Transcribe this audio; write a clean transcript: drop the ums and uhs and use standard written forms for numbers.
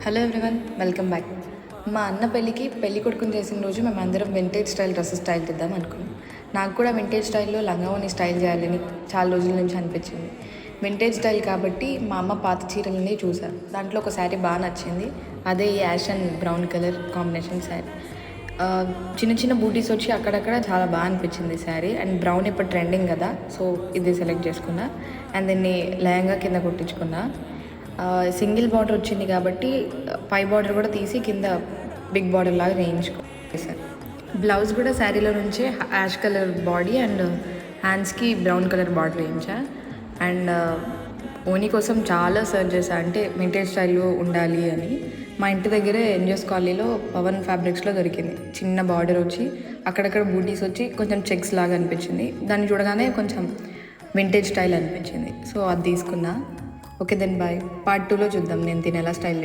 Hello everyone, welcome back. మా అన్న పెళ్లి కొడుకుని చేసిన రోజు మేమందరం వింటేజ్ స్టైల్ డ్రెస్సెస్ స్టైల్ చేద్దాం అనుకున్నాం. నాకు కూడా వింటేజ్ స్టైల్లో లంగావోని స్టైల్ చేయాలని చాలా రోజుల నుంచి అనిపించింది. వింటేజ్ స్టైల్ కాబట్టి మా అమ్మ పాత చీరలని చూసాను. దాంట్లో ఒక శారీ బాగా నచ్చింది. అదే ఈ ash and brown colour combination sari. చిన్న చిన్న బూటీస్ వచ్చి అక్కడక్కడ చాలా బాగా అనిపించింది శారీ. అండ్ బ్రౌన్ ఇప్పుడు ట్రెండింగ్ కదా, సో ఇది సెలెక్ట్ చేసుకున్నా. అండ్ దీన్ని లయంగా కింద కుట్టించుకున్నా. సింగిల్ బార్డర్ వచ్చింది కాబట్టి పై బార్డర్ కూడా తీసి కింద బిగ్ బార్డర్ లాగా వేయించుకోసారు. బ్లౌజ్ కూడా శారీలో నుంచే యాష్ కలర్ బాడీ అండ్ హ్యాండ్స్కి బ్రౌన్ కలర్ బార్డర్ వేయించా. అండ్ ఓనీ కోసం చాలా సర్చ్ చేశా, అంటే వింటేజ్ స్టైల్లో ఉండాలి అని. మా ఇంటి దగ్గరే ఎన్జిఎస్ కాలనీలో పవన్ ఫ్యాబ్రిక్స్లో దొరికింది. చిన్న బార్డర్ వచ్చి అక్కడక్కడ బూటీస్ వచ్చి కొంచెం చెక్స్ లాగా అనిపించింది. దాన్ని చూడగానే కొంచెం వింటేజ్ స్టైల్ అనిపించింది, సో అది తీసుకున్నా. Okay then bye. పార్ట్ 2లో చూద్దాం నేను తినేలా స్టైల్